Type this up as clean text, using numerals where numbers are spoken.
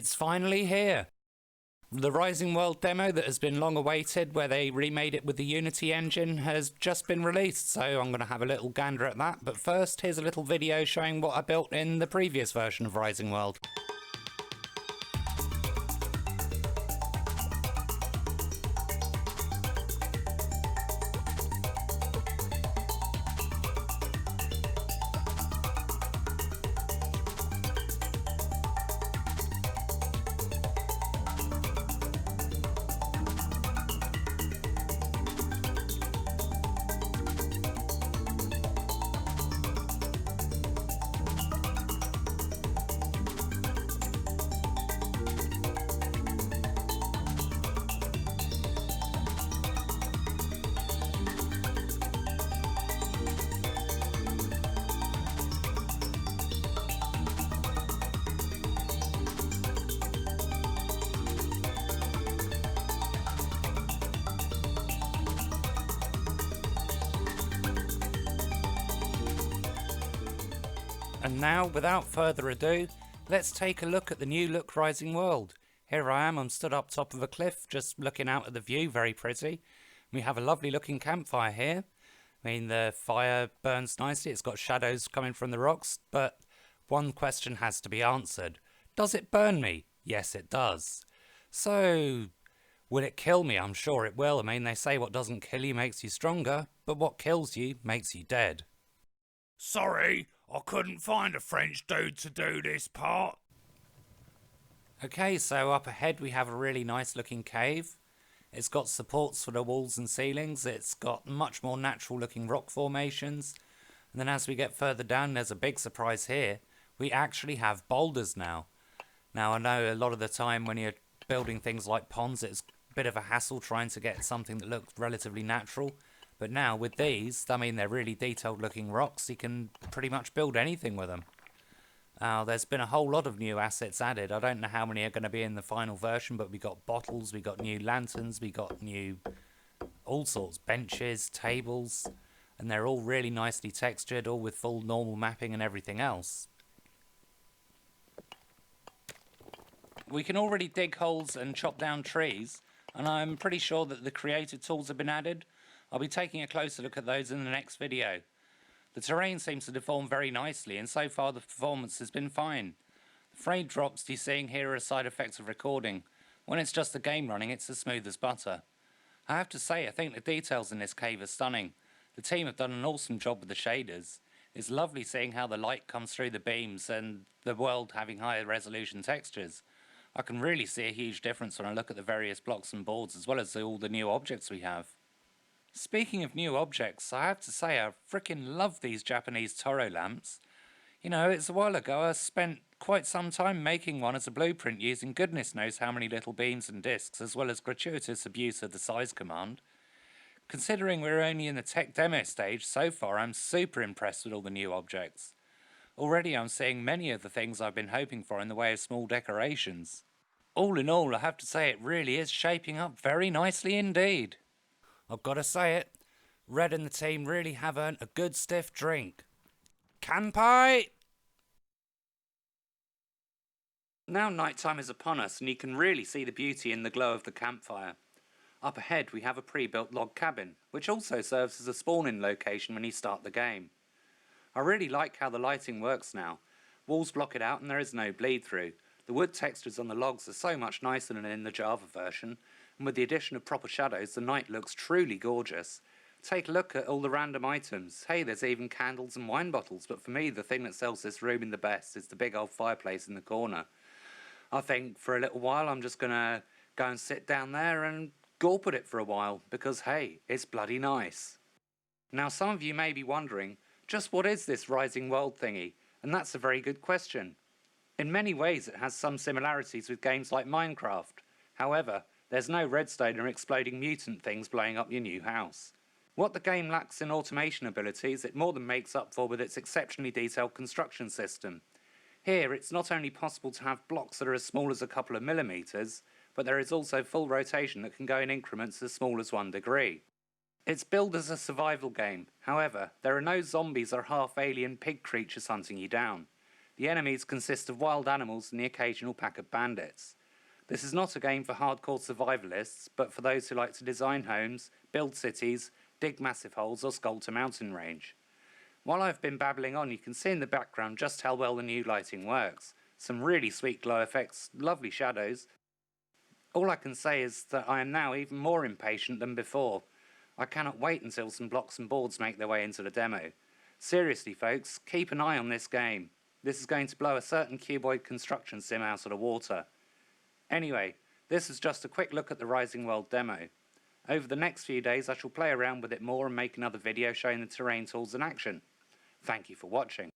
It's finally here. The Rising World demo that has been long awaited, where they remade it with the Unity engine, has just been released, so I'm going to have a little gander at that. But first, here's a little video showing what I built in the previous version of Rising World. And now, without further ado, let's take a look at the new look Rising World. Here I am, I'm stood up top of a cliff, just looking out at the view, very pretty. We have a lovely looking campfire here. I mean, the fire burns nicely, it's got shadows coming from the rocks, but one question has to be answered. Does it burn me? Yes, it does. So, will it kill me? I'm sure it will. I mean, they say what doesn't kill you makes you stronger, but what kills you makes you dead. Sorry, I couldn't find a French dude to do this part. Okay, so up ahead we have a really nice looking cave. It's got supports for the walls and ceilings. It's got much more natural looking rock formations. And then as we get further down, there's a big surprise here. We actually have boulders now. Now I know a lot of the time when you're building things like ponds, it's a bit of a hassle trying to get something that looks relatively natural. But now with these, I mean, they're really detailed looking rocks. You can pretty much build anything with them. Now, there's been a whole lot of new assets added. I don't know how many are going to be in the final version, but we got bottles, we got new lanterns, we got new all sorts, benches, tables, and they're all really nicely textured, all with full normal mapping and everything else. We can already dig holes and chop down trees, and I'm pretty sure that the creative tools have been added. I'll be taking a closer look at those in the next video. The terrain seems to deform very nicely, and so far the performance has been fine. The frame drops you're seeing here are a side effect of recording. When it's just the game running, it's as smooth as butter. I have to say, I think the details in this cave are stunning. The team have done an awesome job with the shaders. It's lovely seeing how the light comes through the beams and the world having higher resolution textures. I can really see a huge difference when I look at the various blocks and boards, as well as all the new objects we have. Speaking of new objects, I have to say I frickin' love these Japanese Toro lamps. You know, it's a while ago I spent quite some time making one as a blueprint using goodness knows how many little beams and discs, as well as gratuitous abuse of the size command. Considering we're only in the tech demo stage, so far I'm super impressed with all the new objects. Already I'm seeing many of the things I've been hoping for in the way of small decorations. All in all, I have to say it really is shaping up very nicely indeed. I've got to say it, Red and the team really have earned a good stiff drink. Kanpai! Now nighttime is upon us and you can really see the beauty in the glow of the campfire. Up ahead we have a pre-built log cabin, which also serves as a spawn-in location when you start the game. I really like how the lighting works now. Walls block it out and there is no bleed through. The wood textures on the logs are so much nicer than in the Java version, and with the addition of proper shadows, the night looks truly gorgeous. Take a look at all the random items. Hey, there's even candles and wine bottles, but for me, the thing that sells this room in the best is the big old fireplace in the corner. I think for a little while, I'm just gonna go and sit down there and gawp at it for a while, because hey, it's bloody nice. Now, some of you may be wondering, just what is this Rising World thingy? And that's a very good question. In many ways, it has some similarities with games like Minecraft. However, there's no redstone or exploding mutant things blowing up your new house. What the game lacks in automation abilities, it more than makes up for with its exceptionally detailed construction system. Here, it's not only possible to have blocks that are as small as a couple of millimeters, but there is also full rotation that can go in increments as small as 1 degree. It's billed as a survival game, however, there are no zombies or half-alien pig creatures hunting you down. The enemies consist of wild animals and the occasional pack of bandits. This is not a game for hardcore survivalists, but for those who like to design homes, build cities, dig massive holes or sculpt a mountain range. While I've been babbling on, you can see in the background just how well the new lighting works. Some really sweet glow effects, lovely shadows. All I can say is that I am now even more impatient than before. I cannot wait until some blocks and boards make their way into the demo. Seriously folks, keep an eye on this game. This is going to blow a certain cuboid construction sim out of the water. Anyway, this is just a quick look at the Rising World demo. Over the next few days I shall play around with it more and make another video showing the terrain tools in action. Thank you for watching.